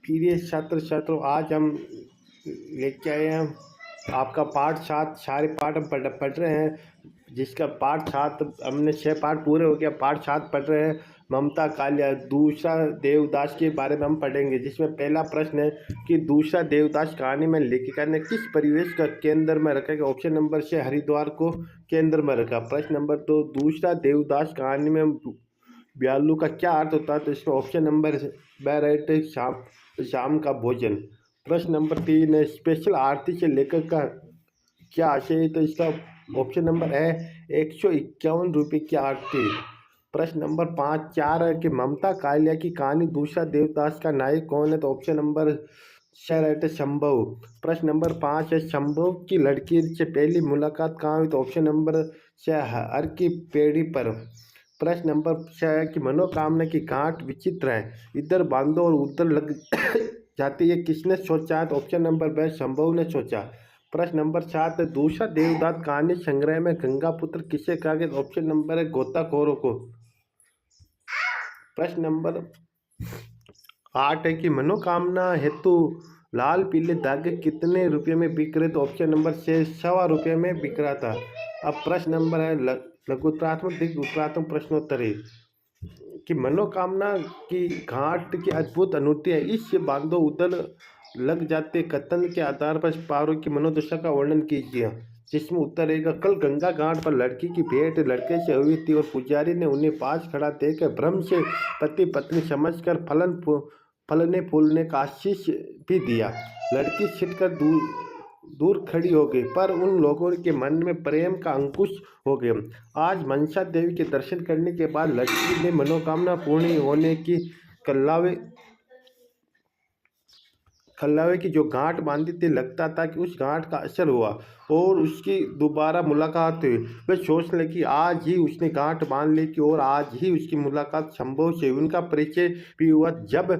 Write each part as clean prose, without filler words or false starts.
प्रिय छात्र छात्रों, आज हम लेके आए हैं आपका पाठ 7। सारे पाठ हम पढ़ रहे हैं, जिसका पाठ 7 हमने 6 पाठ पूरे हो गया। पाठ 7 पढ़ रहे हैं। ममता कालिया दूसरा देवदास के बारे में हम पढ़ेंगे, जिसमें पहला प्रश्न है कि दूसरा देवदास कहानी में लेखिका ने किस परिवेश का केंद्र में रखा। ऑप्शन नंबर से हरिद्वार को केंद्र में रखा। प्रश्न नंबर 2, दूसरा देवदास कहानी में ब्यालू का क्या अर्थ होता है। तो इसका ऑप्शन नंबर बैरेट शाम का भोजन। प्रश्न नंबर 3 है स्पेशल आरती से लेखक का क्या आशय है। तो इसका ऑप्शन नंबर है 151 रुपये की आरती। प्रश्न नंबर 4 है कि ममता कालिया की कहानी दूसरा देवदास का नायक कौन है। तो ऑप्शन नंबर है शंभव। प्रश्न नंबर 5 है शंभव की लड़की से पहली मुलाकात कहाँ हुई। तो ऑप्शन नंबर हर की पेड़ी पर। प्रश्न नंबर 6 है कि मनोकामना की गांठ विचित्र है, इधर बांधो और उधर लग जाती है, किसने सोचा है। तो ऑप्शन नंबर बी शंभव ने सोचा। प्रश्न नंबर 7 है दूसरा देवदास कहानी संग्रह में गंगापुत्र किसे कहा गया। ऑप्शन नंबर है गोताखोरों को। प्रश्न नंबर 8 है कि मनोकामना हेतु लाल पीले धागे कितने रुपये में बिक रहे। तो ऑप्शन नंबर 6 ₹1.25 में बिक रहा था। अब प्रश्न नंबर है लघुत्तरात्मक दिग उत्तरात्मक प्रश्नोत्तरी कि मनोकामना की गांठ की अद्भुत अनूठी है, इससे बांधो उधर लग जाते कथन के आधार पर पारों की मनोदशा का वर्णन कीजिए। जिसमें उत्तर रहेगा कल गंगा घाट पर लड़की की भेंट लड़के से हुई थी और पुजारी ने उन्हें पास खड़ा देखकर भ्रम से पति पत्नी समझकर फलने फूलने का आशीष भी दिया। लड़की छिटकर दूर खड़ी हो गई, पर उन लोगों के मन में प्रेम का अंकुश हो गया। आज मनसा देवी के दर्शन करने के बाद लड़की ने मनोकामना पूर्ण होने की खल्लावे की जो गांठ बांधी थी, लगता था कि उस गांठ का असर हुआ और उसकी दोबारा मुलाकात हुई। वह सोचने लगी आज ही उसने गांठ बांध ली कि और आज ही उसकी मुलाकात शंभव से। उनका परिचय भी हुआ। जब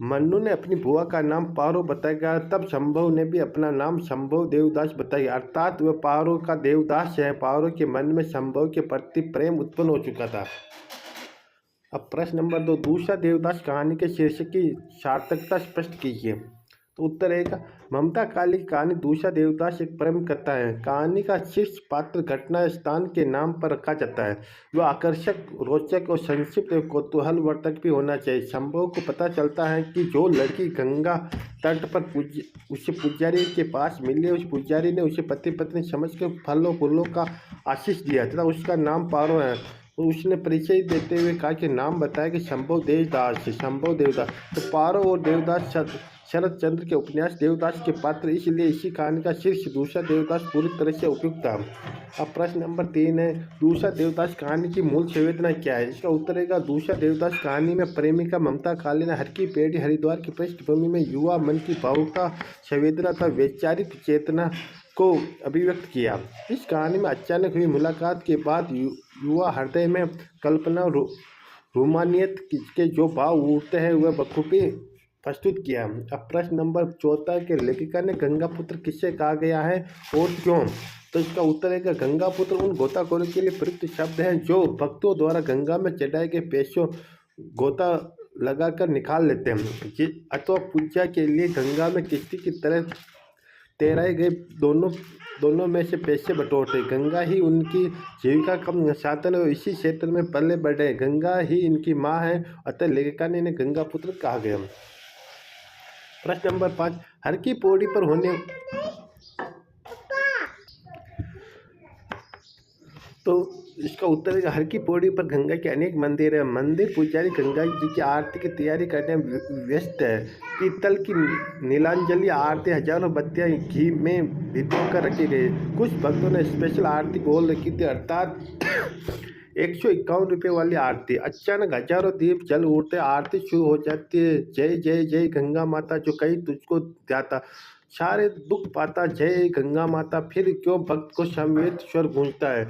मन्नू ने अपनी बुआ का नाम पारो बताया, तब शंभव ने भी अपना नाम शंभव देवदास बताया, अर्थात वह पारो का देवदास है। पारो के मन में शंभव के प्रति प्रेम उत्पन्न हो चुका था। अब प्रश्न नंबर 2, दूसरा देवदास कहानी के शीर्षक की सार्थकता स्पष्ट कीजिए। तो उत्तर रहेगा ममता काली की कहानी दूसरा देवदास एक प्रेम कथा है। कहानी का शीर्ष पात्र घटना स्थान के नाम पर रखा जाता है। वह आकर्षक, रोचक और संक्षिप्त एवं कौतूहलवर्धक भी होना चाहिए। शंभव को पता चलता है कि जो लड़की गंगा तट पर उसे पुजारी के पास मिली, उस पुजारी ने उसे पति पत्नी समझकर फलों फूलों का आशीष दिया तथा उसका नाम पारो है। और उसने परिचय देते हुए कहा कि नाम बताया कि शंभव देवदास है। शंभव देवदास। तो पारो और देवदास शरद चंद्र के उपन्यास देवदास के पात्र, इसलिए इसी कहानी का शीर्ष दूसरा देवदास पूरी तरह से उपयुक्त था। अब प्रश्न नंबर 3 है दूसरा देवदास कहानी की मूल संवेदना क्या है। इसका उत्तर रहेगा दूसरा देवदास कहानी में प्रेमिका ममता काली ने हर की पेड़ी हरिद्वार की पृष्ठभूमि में युवा मन की भावुकता, संवेदना तथा वैचारिक चेतना को अभिव्यक्त किया। इस कहानी में अचानक हुई मुलाकात के बाद युवा हृदय में कल्पना रोमानियत के जो भाव उठते हैं वह बखूबी प्रस्तुत किया। अब प्रश्न नंबर 14 के लेखिका ने गंगापुत्र किससे कहा गया है और क्यों। तो इसका उत्तर है कि गंगापुत्र उन गोताखोरों के लिए प्रयुक्त शब्द हैं जो भक्तों द्वारा गंगा में चढ़ाए गए पैसों गोता लगाकर निकाल लेते हैं, अथवा पूजा के लिए गंगा में किश्ती की तरह तैराए गए दोनों में से पैसे बटोरते। गंगा ही उनकी जीविका का साधन है, इसी क्षेत्र में पले बढ़े। गंगा ही इनकी माँ है, अतः लेखिका ने इन्हें गंगापुत्र कहा गया। प्रश्न नंबर 5, हर की पौड़ी पर होने तो इसका उत्तर है हर की पौड़ी पर गंगा के अनेक मंदिर है। मंदिर पुजारी गंगा जी की आरती की तैयारी करने में व्यस्त है। पीतल की नीलांजलि आरती हजारों बत्तियां घी में भिगो कर रखी गई। कुछ भक्तों ने स्पेशल आरती बोल रखी थी, अर्थात 151 रुपये वाली आरती। अचानक हजारों दीप जल उठते, आरती शुरू हो जाती है। जय जय जय गंगा माता, जो कहीं तुझको जाता सारे दुख पाता, जय गंगा माता। फिर क्यों भक्त को समवेत स्वर गूंजता है।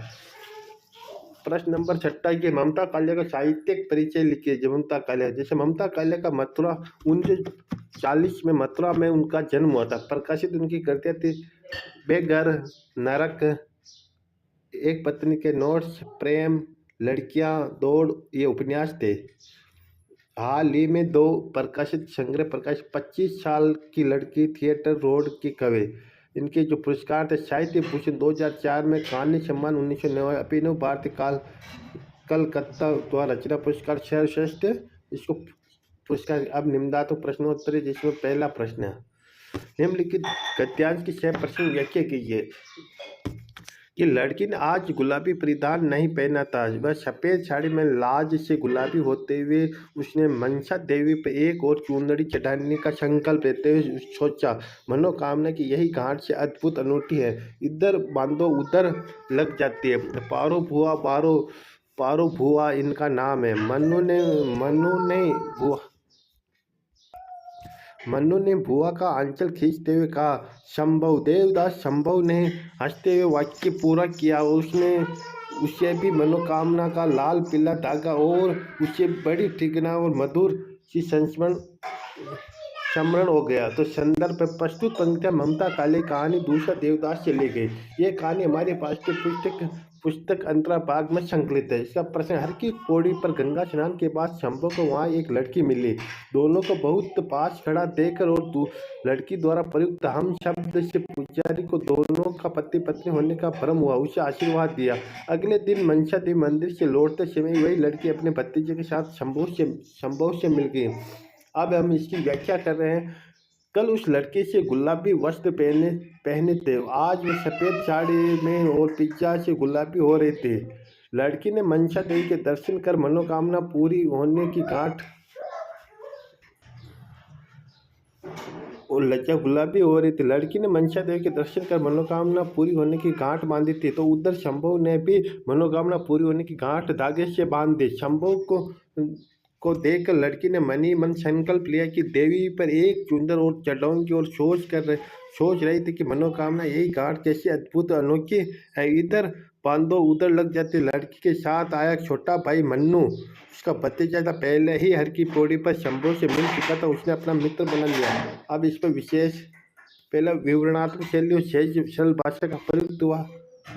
प्रश्न नंबर 6 की ममता कालिया का साहित्यिक परिचय लिखिए। ममता कालिया, जैसे ममता कालिया का मथुरा 1940 में मथुरा में उनका जन्म हुआ था। प्रकाशित उनकी कृतियां थी बेघर, नरक, एक पत्नी के नोट्स, प्रेम, लड़कियां, दौड़, ये उपन्यास थे। हाल ही में दो प्रकाशित संग्रह प्रकाश 25 साल की लड़की थिएटर रोड के कवि। इनके जो पुरस्कार थे साहित्य भूषण 2004 में, कहानी सम्मान 1990, अभिनव भारतीय काल कलकत्ता द्वारा रचना पुरस्कार सर्वश्रेष्ठ इसको पुरस्कार। अब निम्नात्मक प्रश्नोत्तरी जिसमें पहला प्रश्न है, निम्नलिखित गद्यांश की 6 प्रश्न व्याख्या कीजिए। कि लड़की ने आज गुलाबी परिधान नहीं पहना था, वह सफ़ेद साड़ी में लाज से गुलाबी होते हुए उसने मनसा देवी पर एक और चुंदड़ी चढ़ाने का संकल्प लेते हुए सोचा, मनोकामना की यही गांठ से अद्भुत अनूठी है, इधर बांधो उधर लग जाती है। पारो भुआ इनका नाम है। मन्नू ने बुआ का आंचल खींचते हुए कहा, संभव। देवदास संभव ने हंसते हुए वाक्य पूरा किया। उसने उसे भी मनोकामना का लाल पीला धागा और उसे बड़ी ठिकना और मधुर सी संस्मरण स्मरण हो गया। तो संदर्भ पर प्रस्तुत पंक्तियां ममता काली कहानी दूसरा देवदास से ली गई। ये कहानी हमारे पाठ्य पुस्तक अंतरा भाग में संकलित है। इसका प्रश्न, हर की पौड़ी पर गंगा स्नान के बाद शंभू को वहाँ एक लड़की मिली। दोनों को बहुत पास खड़ा देखकर और लड़की द्वारा प्रयुक्त हम शब्द से पुजारी को दोनों का पति पत्नी होने का भ्रम हुआ, उसे आशीर्वाद दिया। अगले दिन मनसा देवी मंदिर से लौटते समय वही लड़की अपने भतीजे के साथ शंभू से मिल गई। अब हम इसकी व्याख्या कर रहे हैं। कल उस लड़के से गुलाबी वस्त्र पहने थे, आज वे सफ़ेद साड़ी में और पिज्जा से गुलाबी हो रहे थे। लड़की ने मनसा देवी के दर्शन कर मनोकामना पूरी होने की गांठ और लज्जा गुलाबी हो रही थी। लड़की ने मनसा देवी के दर्शन कर मनोकामना पूरी होने की गांठ बांधी थी, तो उधर शंभू ने भी मनोकामना पूरी होने की गांठ धागे से बांध दी। शंभू को देखकर लड़की ने मनी मन संकल्प लिया कि देवी पर एक चुंदर और चढ़ाऊंगी और सोच रही थी कि मनोकामना यही गांठ कैसी अद्भुत अनोखी है, इधर बांधो उधर लग जाती। लड़की के साथ आया छोटा भाई मन्नू, उसका भतीजा था, पहले ही हर की पौड़ी पर शंभू से मिल चुका था, उसने अपना मित्र बना लिया। अब इस पर विशेष पहला विवरणात्मक शैली और सहज सरल भाषा का प्रयुक्त हुआ।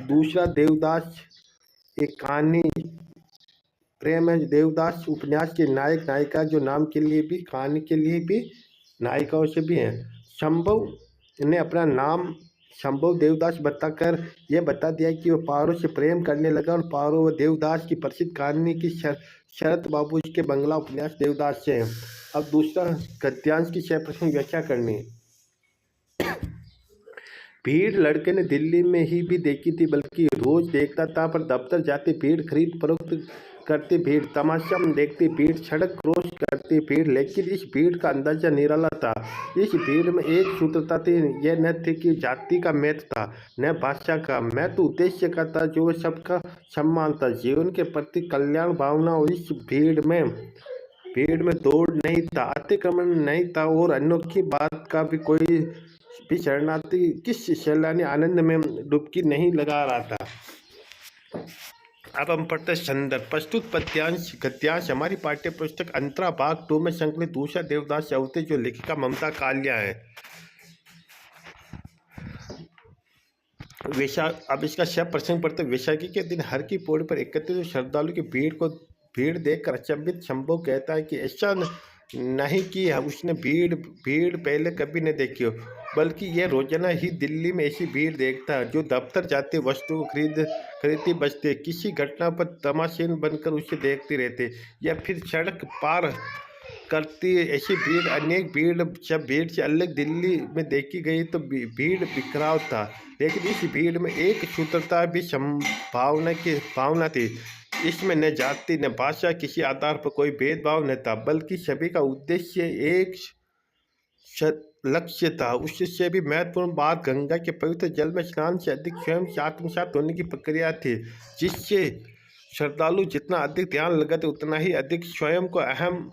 दूसरा देवदास एक कहानी प्रेम है। देवदास उपन्यास के नायक नायिका जो नाम के लिए भी कहानी के लिए भी नायिकाओं से भी हैं। शंभव ने अपना नाम शंभव देवदास बताकर यह बता दिया कि वह पारो से प्रेम करने लगा, और पारो व देवदास की प्रसिद्ध कहानी की शरत बाबू के बंगला उपन्यास देवदास से है। अब दूसरा गद्यांश की 6 प्रश्न व्याख्या करनी। भीड़ लड़के ने दिल्ली में ही भी देखी थी, बल्कि रोज देखता था, पर दफ्तर जाती भीड़, खरीद फरोख्त करती भीड़, तमाशा देखती भीड़, सड़क क्रॉस करती भीड़। लेकिन इस भीड़ का अंदाजा निराला था। इस भीड़ में एक सूत्रता थी। यह न थी कि जाति का महत्व था, न भाषा का महत्व, उद्देश्य का था जो सबका सम्मान था, जीवन के प्रति कल्याण भावना। और इस भीड़ में दौड़ नहीं था, अतिक्रमण नहीं था, और अनोखी बात का भी कोई भी शरणार्थी किस सैलानी आनंद में डुबकी नहीं लगा रहा था। अब हम पढ़ते संदर्भ। प्रस्तुत गद्यांश हमारी पाठ्य पुस्तक अंतरा भाग 2 में संकलित दूसरा देवदास से अवते जो लेखिका ममता कालिया है। अब इसका 6 प्रसंग पढ़ते। वैशाखी के दिन हर की पौड़ी पर एकत्रित श्रद्धालु की भीड़ देखकर अचंभित शंभू कहता है कि ऐसा नहीं कि उसने भीड़ पहले कभी नहीं देखी हो, बल्कि यह रोजाना ही दिल्ली में ऐसी भीड़ देखता है जो दफ्तर जाते वस्तु को खरीदती बचते, किसी घटना पर तमाशीन बनकर उसे देखते रहते या फिर सड़क पार करती। ऐसी भीड़ अनेक भीड़ जब भीड़ से अलग दिल्ली में देखी गई तो भीड़ बिखराव था, लेकिन इस भीड़ में एक सूत्रता भी भावना थी। इसमें न जाति न भाषा किसी आधार पर कोई भेदभाव न था, बल्कि सभी का उद्देश्य एक लक्ष्य था। उससे भी महत्वपूर्ण बात गंगा के पवित्र जल में स्नान से अधिक स्वयं से आत्मसात होने की प्रक्रिया थी, जिससे श्रद्धालु जितना अधिक ध्यान लगाते उतना ही अधिक स्वयं को अहम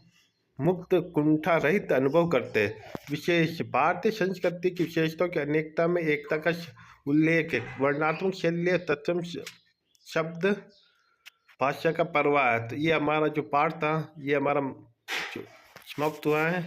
मुक्त कुंठा रहित अनुभव करते। विशेष भारतीय संस्कृति की विशेषताओं की अनेकता में एकता का उल्लेख है। वर्णात्मक शैली तत्सम शब्द भाषा का प्रवाह है। तो ये हमारा जो पाठ था ये हमारा समाप्त हुआ है।